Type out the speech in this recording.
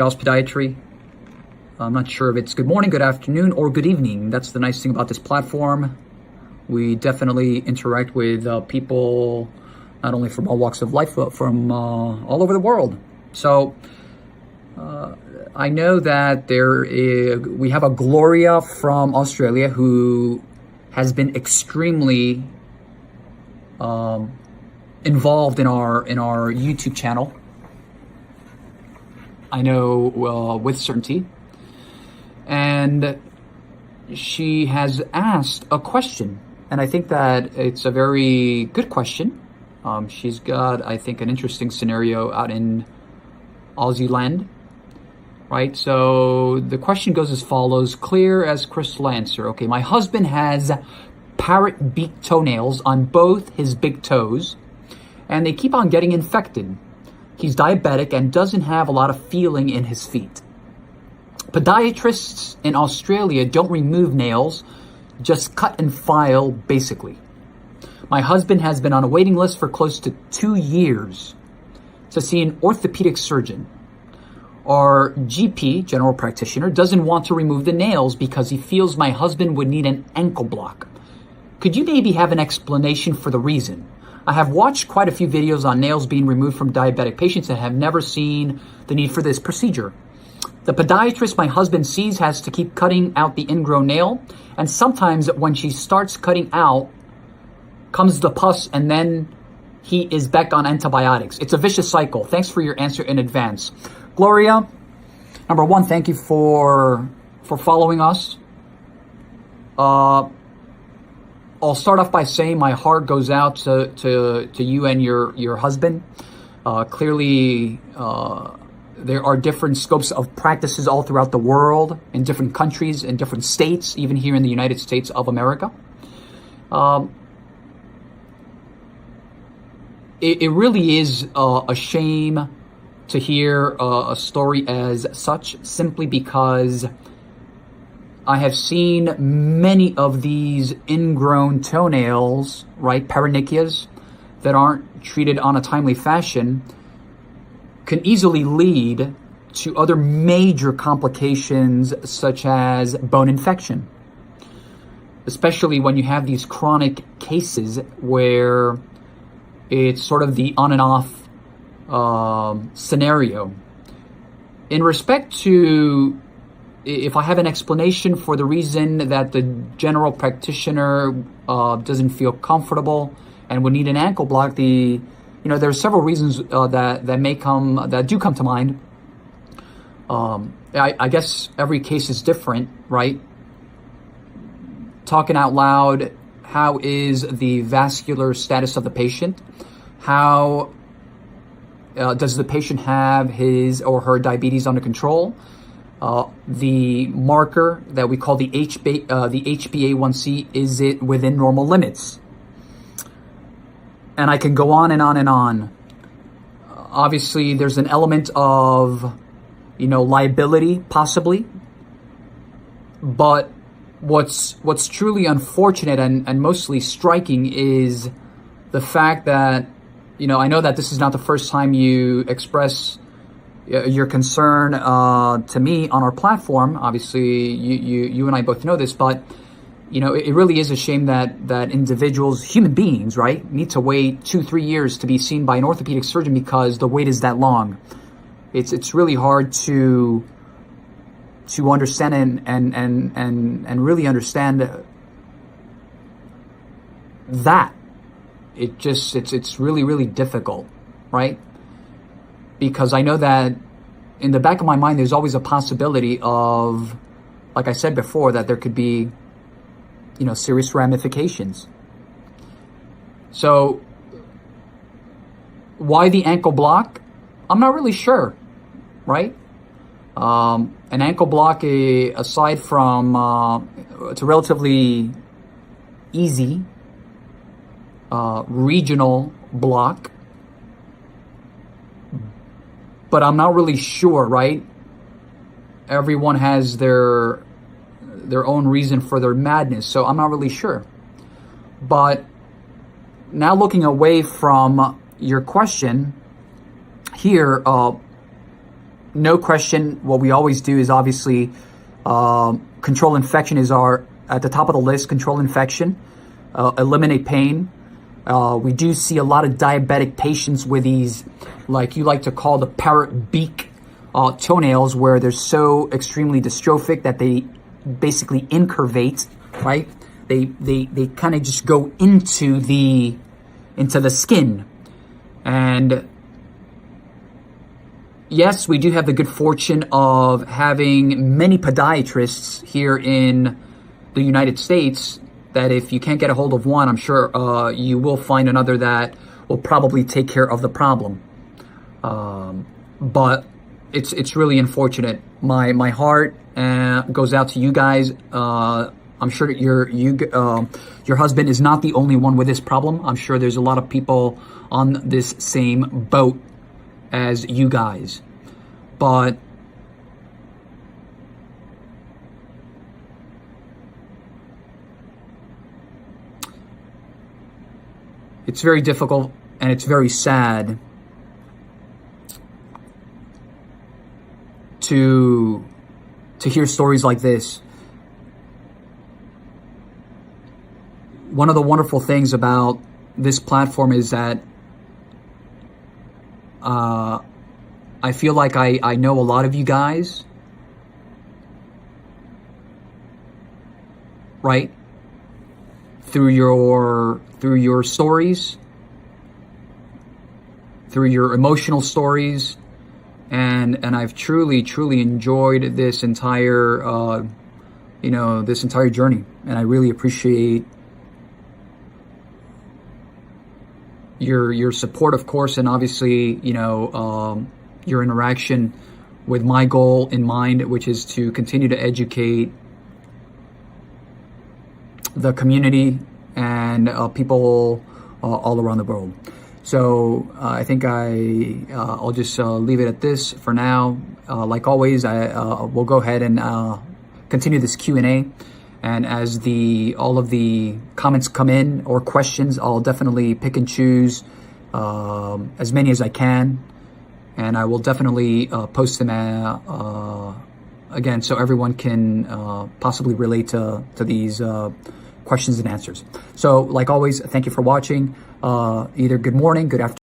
Charles Podiatry. I'm not sure if it's good morning, good afternoon, or good evening. That's the nice thing about this platform. We definitely interact with people not only from all walks of life, but from all over the world. So I know that we have a Gloria from Australia who has been extremely involved in our YouTube channel. I know with certainty. And she has asked a question, and I think that it's a very good question. She's got, I think, an interesting scenario out in Aussie land, right? So the question goes as follows, clear as crystal answer. Okay, my husband has parrot beak toenails on both his big toes, and they keep on getting infected. He's diabetic and doesn't have a lot of feeling in his feet. Podiatrists in Australia don't remove nails, just cut and file basically. My husband has been on a waiting list for close to 2 years to see an orthopedic surgeon. Our GP, general practitioner, doesn't want to remove the nails because he feels my husband would need an ankle block. Could you maybe have an explanation for the reason? I have watched quite a few videos on nails being removed from diabetic patients and have never seen the need for this procedure. The podiatrist my husband sees has to keep cutting out the ingrown nail, and sometimes when she starts cutting out, comes the pus, and then he is back on antibiotics. It's a vicious cycle. Thanks for your answer in advance. Gloria, number one, thank you for following us. I'll start off by saying my heart goes out to you and your husband. Clearly, there are different scopes of practices all throughout the world, in different countries, in different states, even here in the United States of America. It really is a shame to hear a story as such, simply because I have seen many of these ingrown toenails, right, paronychias, that aren't treated on a timely fashion, can easily lead to other major complications such as bone infection, especially when you have these chronic cases where it's sort of the on and off scenario. In respect to if I have an explanation for the reason that the general practitioner doesn't feel comfortable and would need an ankle block, there are several reasons that do come to mind. I guess every case is different, right? Talking out loud, how is the vascular status of the patient? How does the patient have his or her diabetes under control? The marker that we call the HbA1c, is it within normal limits? And I can go on and on and on. Obviously, there's an element of, liability, possibly. But what's truly unfortunate and mostly striking is the fact that, I know that this is not the first time you express your concern to me on our platform. Obviously, you and I both know this, but it really is a shame that individuals, human beings, right, need to wait 2-3 years to be seen by an orthopedic surgeon because the wait is that long. It's really hard to understand and really understand that. It's really, really difficult, right? Because I know that in the back of my mind, there's always a possibility of, like I said before, that there could be, serious ramifications. So why the ankle block? I'm not really sure, right? An ankle block, aside from, it's a relatively easy regional block, but I'm not really sure, right? Everyone has their own reason for their madness, so I'm not really sure. But now looking away from your question here, no question, what we always do is obviously control infection is at the top of the list. Control infection, eliminate pain. We do see a lot of diabetic patients with these, like you like to call the parrot beak toenails, where they're so extremely dystrophic that they basically incurvate, right? They kind of just go into the skin. And yes, we do have the good fortune of having many podiatrists here in the United States, that if you can't get a hold of one, I'm sure you will find another that will probably take care of the problem. But it's really unfortunate. My heart goes out to you guys. I'm sure that your husband is not the only one with this problem. I'm sure there's a lot of people on this same boat as you guys. But it's very difficult and it's very sad to hear stories like this. One of the wonderful things about this platform is that I feel like I know a lot of you guys, right? Through your stories, through your emotional stories, and I've truly enjoyed this entire this entire journey, and I really appreciate your support, of course, and obviously your interaction with my goal in mind, which is to continue to educate the community and people all around the world. So I think I'll just leave it at this for now. Like always, we'll go ahead and continue this Q&A. And as all of the comments come in or questions, I'll definitely pick and choose as many as I can. And I will definitely post them again so everyone can possibly relate to these questions and answers. So like always, thank you for watching. Either good morning, good afternoon.